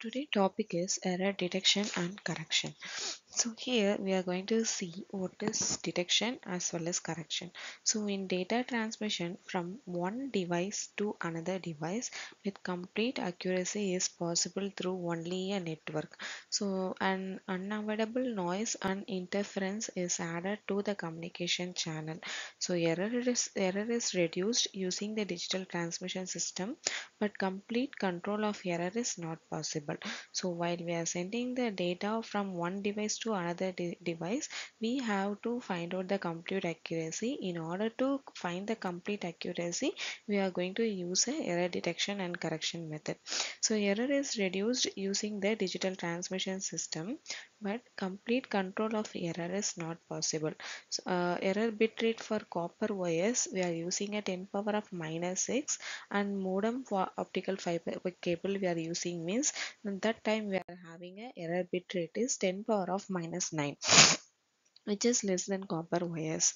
Today topic is error detection and correction. So here we are going to see what is detection as well as correction. So in data transmission from one device to another device with complete accuracy is possible through only a network. So an unavoidable noise and interference is added to the communication channel. So error is reduced using the digital transmission system, but complete control of error is not possible. So while we are sending the data from one device to another device, we have to find out the complete accuracy. In order to find the complete accuracy, we are going to use a error detection and correction method. So error is reduced using the digital transmission system, but complete control of error is not possible. So, error bit rate for copper wires, we are using a 10 power of minus 6, and modem for optical fiber cable we are using means that time we are having a error bit rate is 10 power of minus 9, which is less than copper wires.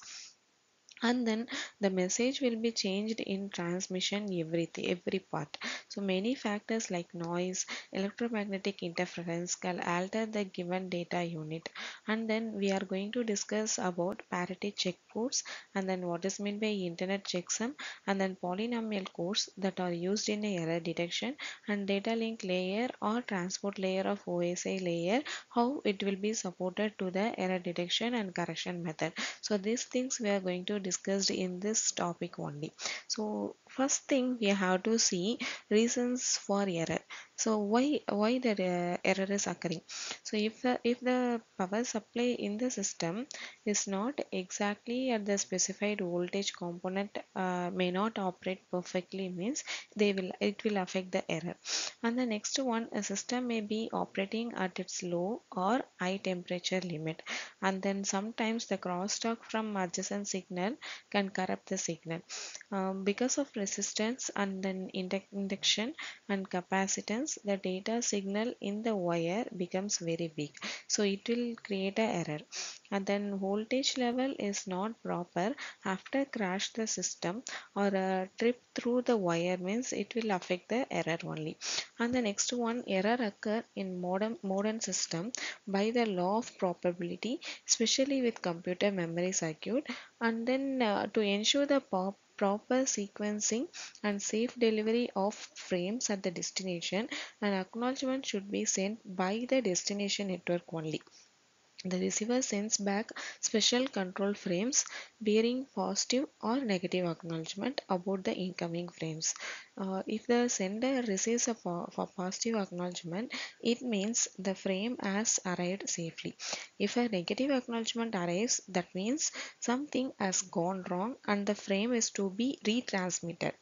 And then the message will be changed in transmission every part. So many factors like noise, electromagnetic interference can alter the given data unit. And then we are going to discuss about parity check codes, and then what is meant by internet checksum, and then polynomial codes that are used in a error detection, and data link layer or transport layer of OSI layer, how it will be supported to the error detection and correction method. So these things we are going to discuss in this topic only. So first thing we have to see reasons for error. So why the error is occurring. So if the power supply in the system is not exactly at the specified voltage component, may not operate perfectly means it will affect the error. And the next one, a system may be operating at its low or high temperature limit, and then sometimes the crosstalk from adjacent signal can corrupt the signal. Because of resistance and then induction and capacitance, the data signal in the wire becomes very weak, so it will create a error. And then voltage level is not proper after crash the system or a trip through the wire means it will affect the error only. And the next one, error occur in modern system by the law of probability, especially with computer memory circuit. And then to ensure the proper sequencing and safe delivery of frames at the destination, an acknowledgement should be sent by the destination network only. The receiver sends back special control frames bearing positive or negative acknowledgement about the incoming frames. If the sender receives for positive acknowledgement, it means the frame has arrived safely. If a negative acknowledgement arrives, that means something has gone wrong and the frame is to be retransmitted.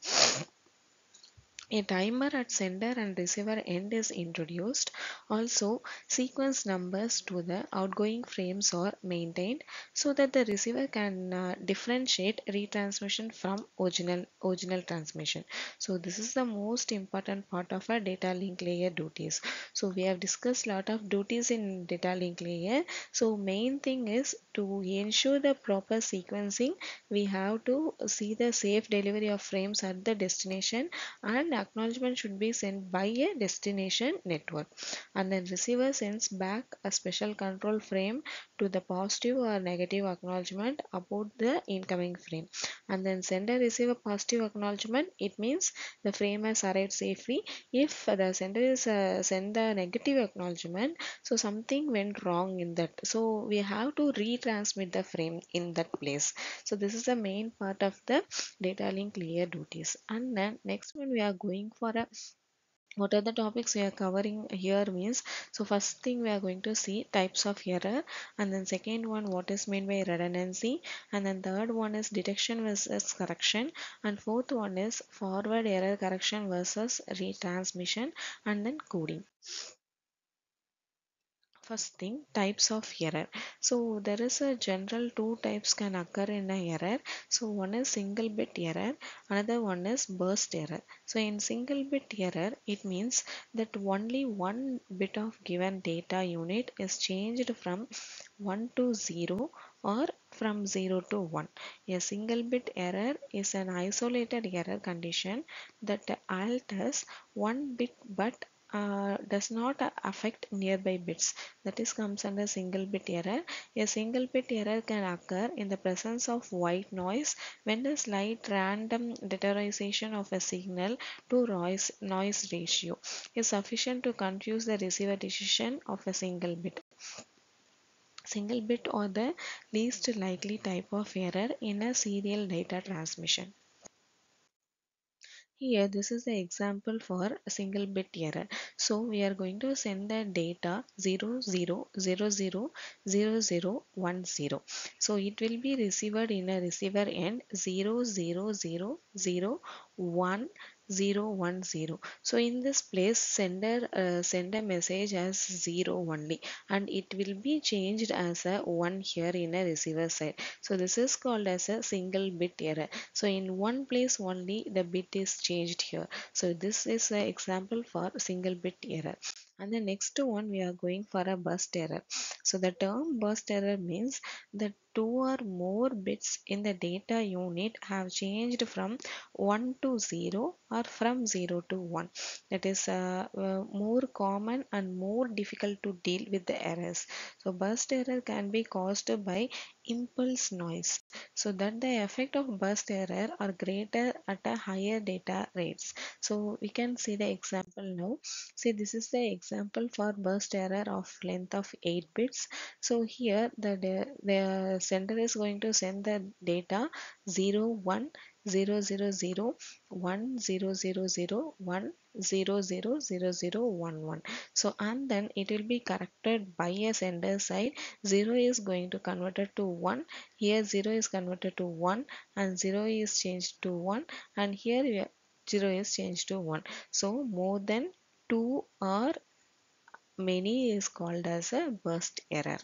A timer at sender and receiver end is introduced. Also, sequence numbers to the outgoing frames are maintained so that the receiver can differentiate retransmission from original transmission. So this is the most important part of our data link layer duties. So we have discussed a lot of duties in data link layer. So main thing is to ensure the proper sequencing. We have to see the safe delivery of frames at the destination, and acknowledgement should be sent by a destination network. And then receiver sends back a special control frame to the positive or negative acknowledgement about the incoming frame. And then sender receive a positive acknowledgement, it means the frame has arrived safely. If the sender is send the negative acknowledgement, so something went wrong in that, so we have to retransmit the frame in that place. So this is the main part of the data link layer duties. And then next one we are going for a what are the topics we are covering here means. So first thing we are going to see types of error, and then second one what is meant by redundancy, and then third one is detection versus correction, and fourth one is forward error correction versus retransmission, and then coding. First thing, types of error. So there is a general two types can occur in a error. So one is single bit error, another one is burst error. So in single bit error, it means that only one bit of given data unit is changed from 1 to 0 or from 0 to 1. A single bit error is an isolated error condition that alters one bit but does not affect nearby bits. That is comes under single bit error. A single bit error can occur in the presence of white noise when a slight random deterioration of a signal to noise ratio is sufficient to confuse the receiver decision of a single bit. Single bit or the least likely type of error in a serial data transmission. Here, this is the example for a single bit error. So, we are going to send the data 00000010. So, it will be received in a receiver end 00001010. So, in this place, sender send a message as 0 only, and it will be changed as a 1 here in a receiver side. So, this is called as a single bit error. So in one place only the bit is changed here. So this is the example for single bit error. And the next one we are going for a burst error. So the term burst error means that two or more bits in the data unit have changed from 1 to 0 or from 0 to 1. That is more common and more difficult to deal with the errors. So burst error can be caused by impulse noise, so that the effect of burst error are greater at a higher data rates. So we can see the example now. See, this is the example for burst error of length of 8 bits. So here the sender is going to send the data 0 1 0 0 0 1 0 0 0 1 0 0 0 0 1 1. So and then it will be corrected by a sender side. 0 is going to convert it to 1. Here 0 is converted to 1 and 0 is changed to 1, and here 0 is changed to 1. So more than 2 or many is called as a burst error.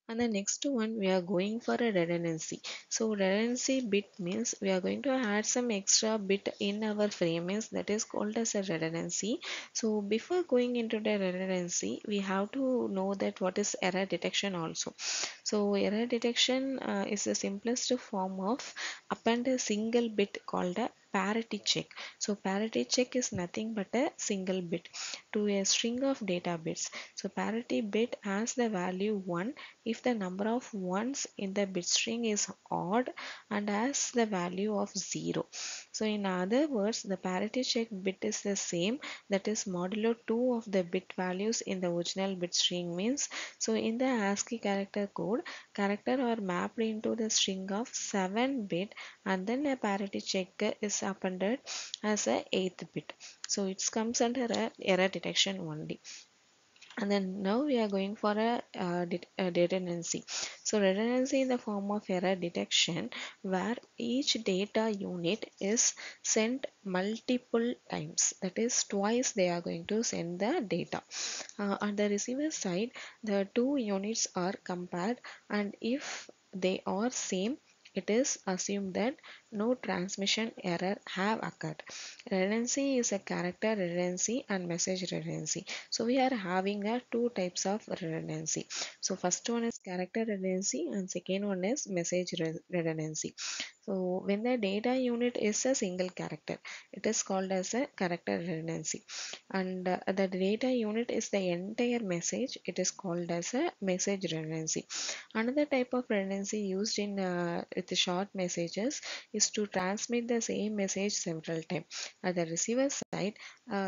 And the next one we are going for a redundancy. So redundancy bit means we are going to add some extra bit in our frame, means that is called as a redundancy. So before going into the redundancy, we have to know that what is error detection also. So error detection is the simplest form of append a single bit called a parity check. So parity check is nothing but a single bit to a string of data bits. So parity bit has the value 1 if the number of ones in the bit string is odd and has the value of 0. So in other words, the parity check bit is the same, that is modulo 2 of the bit values in the original bit string means. So in the ASCII character code, character are mapped into the string of 7 bit and then a parity check is appended as a 8th bit. So it comes under a error detection only. And then now we are going for a redundancy. So redundancy in the form of error detection where each data unit is sent multiple times, that is twice they are going to send the data. On the receiver side the two units are compared, and if they are same, it is assumed that no transmission error have occurred. Redundancy is a character redundancy and message redundancy. So we are having two types of redundancy. So first one is character redundancy and second one is message redundancy. So when the data unit is a single character, it is called as a character redundancy, and the data unit is the entire message, it is called as a message redundancy. Another type of redundancy used in with short messages is to transmit the same message several times. At the receiver side,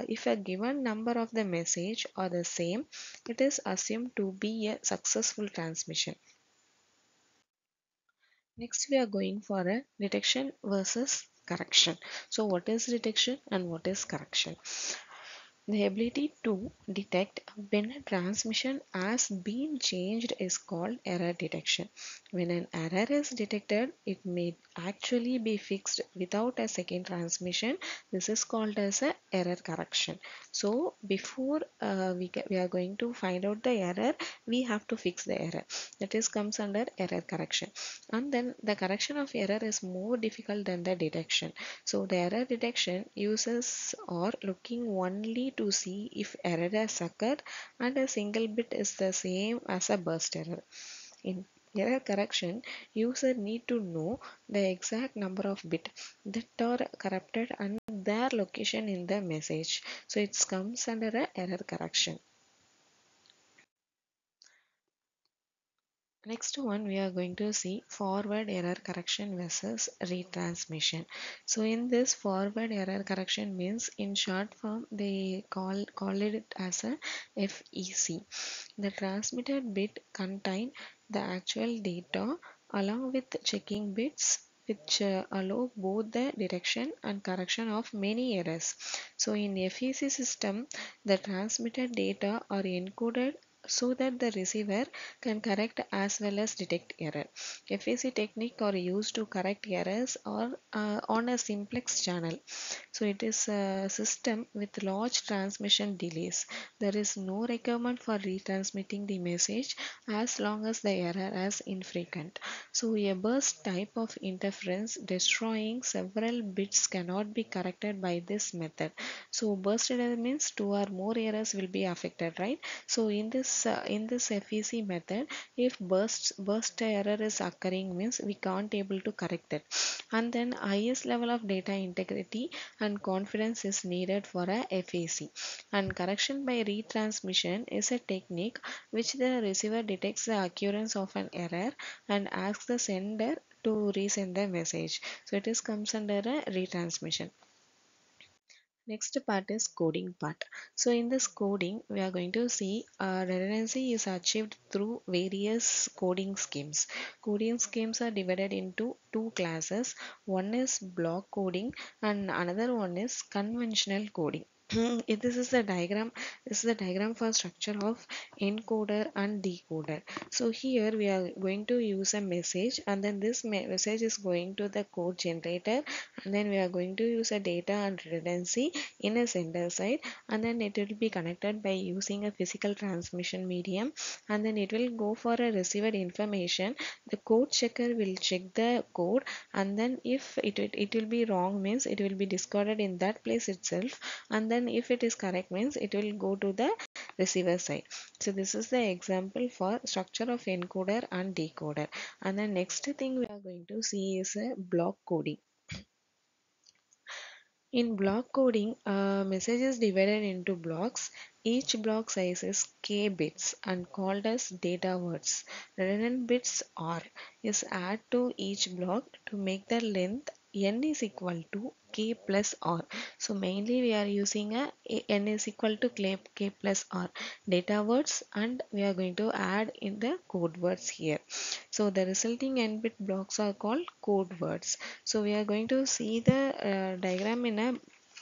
if a given number of the message are the same, it is assumed to be a successful transmission. Next, we are going for a detection versus correction. So, what is detection and what is correction? The ability to detect when a transmission has been changed is called error detection. When an error is detected, it may actually be fixed without a second transmission. This is called as a error correction. So before we are going to find out the error, we have to fix the error. That is comes under error correction. And then the correction of error is more difficult than the detection. So the error detection users are looking only to see if error has occurred and a single bit is the same as a burst error. In error correction, user need to know the exact number of bit that are corrupted and their location in the message. So it comes under a error correction. Next one, we are going to see forward error correction versus retransmission. So in this, forward error correction means, in short form, they call it as a FEC. The transmitted bit contain the actual data along with checking bits, which allow both the detection and correction of many errors. So in FEC system, the transmitted data are encoded so that the receiver can correct as well as detect error. FAC technique are used to correct errors or on a simplex channel. So it is a system with large transmission delays. There is no requirement for retransmitting the message as long as the error is infrequent. So a burst type of interference destroying several bits cannot be corrected by this method. So burst error means two or more errors will be affected, right? So in this FEC method, if burst error is occurring means we can't able to correct it, and then highest level of data integrity and confidence is needed for a FAC. And correction by retransmission is a technique which the receiver detects the occurrence of an error and asks the sender to resend the message. So it is comes under a retransmission. Next part is coding part. So in this coding, we are going to see redundancy is achieved through various coding schemes. Coding schemes are divided into two classes. One is block coding and another one is conventional coding. This is the diagram. This is the diagram for structure of encoder and decoder. So here we are going to use a message, and then this message is going to the code generator, and then we are going to use a data and redundancy in a sender side, and then it will be connected by using a physical transmission medium, and then it will go for a receiver information. The code checker will check the code, and then if it will be wrong means it will be discarded in that place itself, and then if it is correct means it will go to the receiver side. So this is the example for structure of encoder and decoder. And the next thing we are going to see is a block coding. In block coding, a message is divided into blocks. Each block size is k bits and called as data words. Redundant bits r is added to each block to make the length n is equal to k plus r. So mainly we are using a n is equal to k plus r data words, and we are going to add in the code words here. So the resulting n bit blocks are called code words. So we are going to see the diagram in a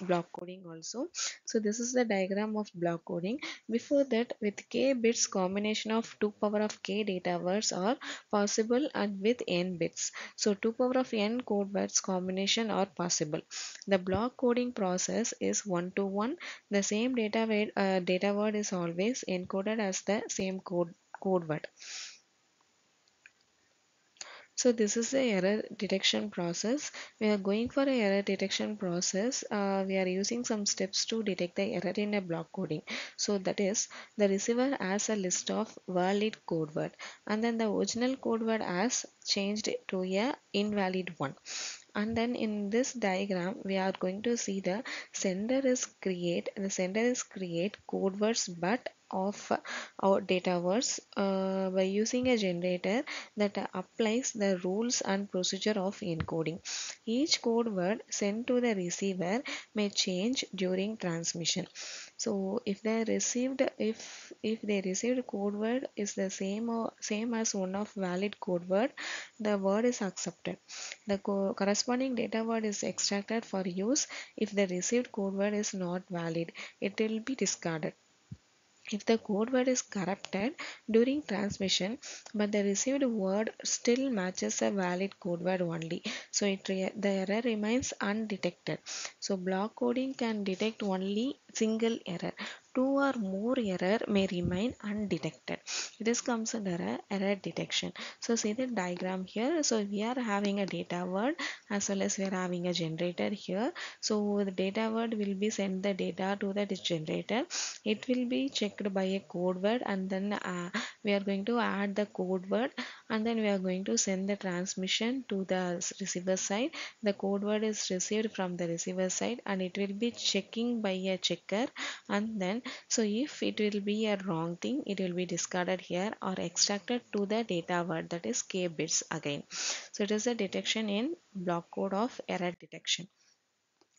block coding also. So this is the diagram of block coding. Before that, with k bits, combination of 2 power of k data words are possible, and with n bits, so 2 power of n code words combination are possible. The block coding process is 1 to 1. The same data word is always encoded as the same code word. So this is the error detection process. We are going for a error detection process. We are using some steps to detect the error in a block coding. So that is, the receiver has a list of valid code word, and then the original code word has changed to a invalid one. And then in this diagram we are going to see the sender is create code words but of our data words by using a generator that applies the rules and procedure of encoding. Each code word sent to the receiver may change during transmission. So if they received code word is the same as one of valid code word, the word is accepted. The corresponding data word is extracted for use. If the received code word is not valid, it will be discarded. If the code word is corrupted during transmission, but the received word still matches a valid code word only, so the error remains undetected. So block coding can detect only single error. two or more error may remain undetected. This comes under a error detection. So see the diagram here. So we are having a data word as well as we are having a generator here. So the data word will be send the data to the generator. It will be checked by a code word, and then we are going to add the code word, and then we are going to send the transmission to the receiver side. The code word is received from the receiver side and it will be checking by a checker, and then so if it will be a wrong thing, it will be discarded here or extracted to the data word, that is k bits again. So it is a detection in block code of error detection.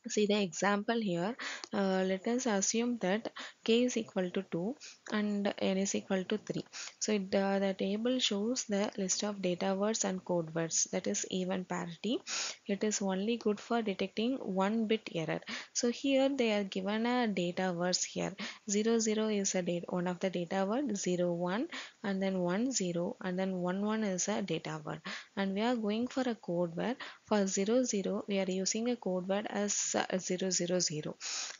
See the example here. Let us assume that k is equal to 2 and n is equal to 3. So the table shows the list of data words and code words, that is even parity. It is only good for detecting one bit error. So here they are given a data words here. 00 is a one of the data word, 01 and then 10 and then 11 is a data word, and we are going for a code word. For 00 we are using a code word as 000,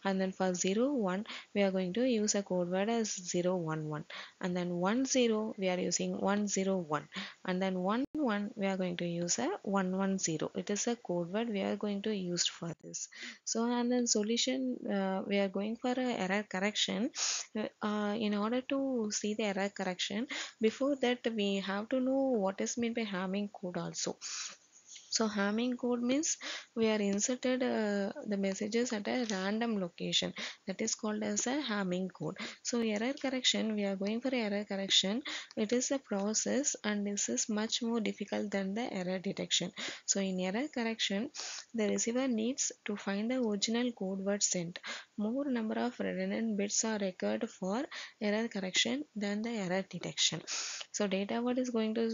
and then for 01 we are going to use a code word as 011, and then 10 we are using 101, and then 11 we are going to use a 110. It is a code word we are going to use for this. So and then solution, we are going for a error correction. In order to see the error correction, before that we have to know what is meant by Hamming code also. So Hamming code means we are inserted the messages at a random location, that is called as a Hamming code. So error correction, we are going for error correction. It is a process and this is much more difficult than the error detection. So in error correction, the receiver needs to find the original code word sent. More number of redundant bits are required for error correction than the error detection. So data word is going to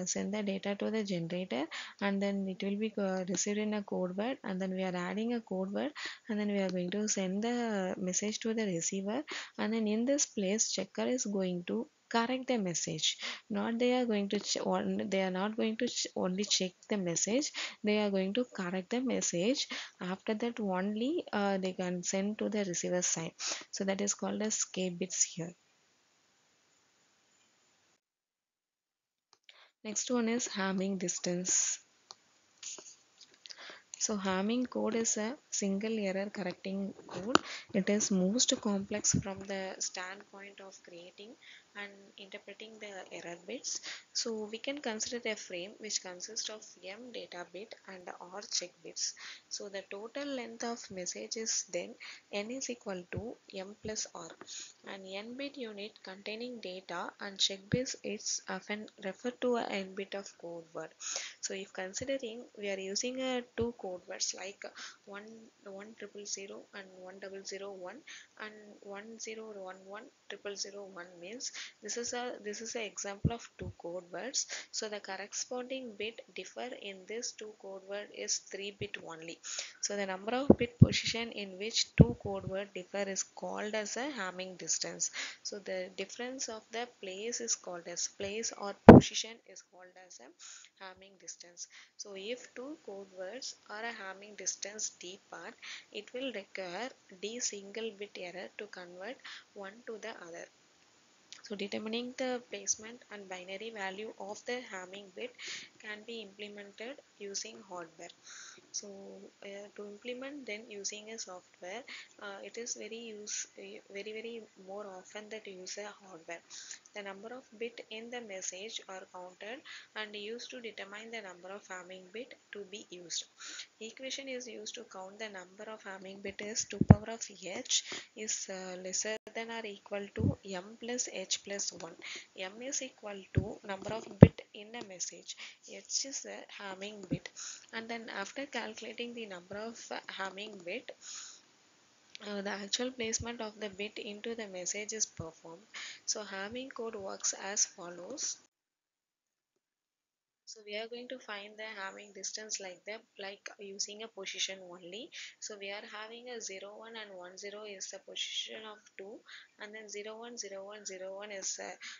send the data to the generator, and then it will be received in a code word, and then we are adding a code word, and then we are going to send the message to the receiver, and then in this place checker is going to correct the message. Not they are going to they are not going to only check the message, they are going to correct the message. After that only they can send to the receiver side. So that is called as k bits here. Next one is Hamming distance. So Hamming code is a single error correcting code. It is most complex from the standpoint of creating and interpreting the error bits. So we can consider a frame which consists of m data bit and r check bits. So the total length of message is then n is equal to m plus r. An n bit unit containing data and check bits is often referred to a n bit of code word. So if considering we are using two code words like 1 1 0 0 and 1 0 0 1 and 1 0 1 1 0 0 1 means this is a example of two code words. So the corresponding bit differ in this two code word is 3 bit only. So the number of bit position in which two code word differ is called as a Hamming distance. So the difference of the place is called as place, or position is called as a Hamming distance. So if two code words are a Hamming distance d part, it will require d single bit error to convert one to the other. So determining the placement and binary value of the Hamming bit can be implemented using hardware. So to implement then using a software, it is very more often that you use a hardware. The number of bit in the message are counted and used to determine the number of Hamming bit to be used. Equation is used to count the number of Hamming bit is 2 power of h is lesser than or equal to m plus h plus 1. M is equal to number of bit in a message, h is a Hamming bit, and then after calculating the number of Hamming bit, the actual placement of the bit into the message is performed. So Hamming code works as follows. So we are going to find the having distance like the like using a position only. So we are having a 0 1 and 1 0 is the position of 2, and then 0 1 0 1 0 1 is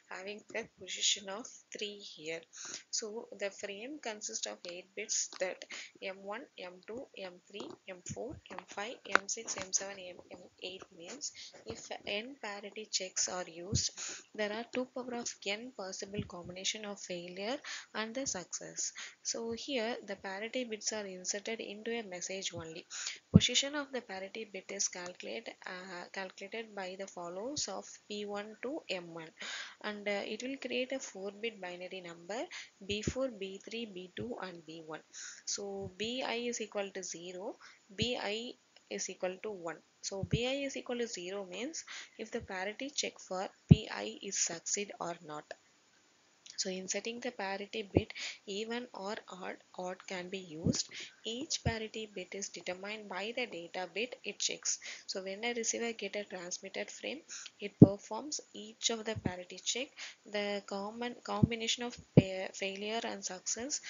having the position of 3 here. So the frame consists of 8 bits, that M1, M2, M3, M4, M5, M6, M7, M8 means if n parity checks are used, there are 2 power of n possible combination of failure and the success. So here the parity bits are inserted into a message only. Position of the parity bit is calculated by the follows of P1 to M1, and it will create a 4-bit binary number B4, B3, B2 and B1. So Bi is equal to 0, Bi is equal to 1. So Bi is equal to 0 means if the parity check for Pi is succeed or not. So in setting the parity bit, even or odd can be used. Each parity bit is determined by the data bit it checks. So when a receiver get a transmitted frame, it performs each of the parity check. The common combination of failure and success,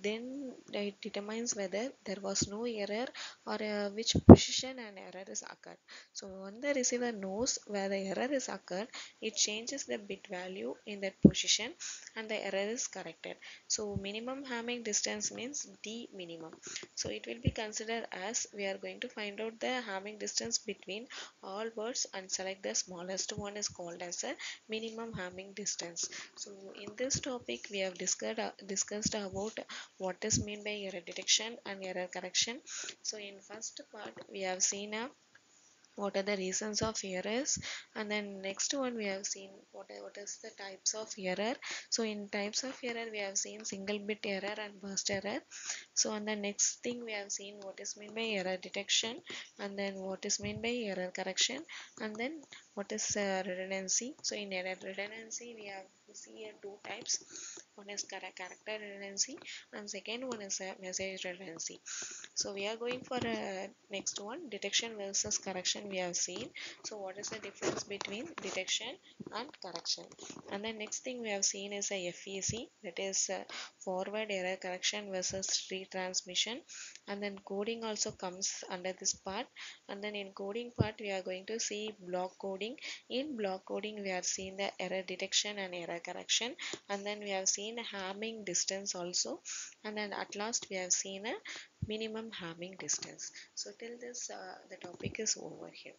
then it determines whether there was no error or which position an error is occurred. So when the receiver knows where the error is occurred, it changes the bit value in that position and the error is corrected. So minimum Hamming distance means D minimum. So it will be considered as we are going to find out the Hamming distance between all words and select the smallest one is called as a minimum Hamming distance. So in this topic we have discussed about what is mean by error detection and error correction. So in first part we have seen a what are the reasons of errors, and then next one we have seen what is the types of error. So in types of error we have seen single bit error and burst error. So on the next thing we have seen what is meant by error detection, and then what is meant by error correction, and then what is redundancy. So in error redundancy we have see here two types. One is character redundancy and second one is message redundancy. So we are going for next one, detection versus correction we have seen. So what is the difference between detection and correction? And the next thing we have seen is a FEC, that is forward error correction versus retransmission. And then coding also comes under this part. And then in coding part we are going to see block coding. In block coding we have seen the error detection and error correction. And then we have seen Hamming distance also. And then at last we have seen a minimum Hamming distance. So till this the topic is over here.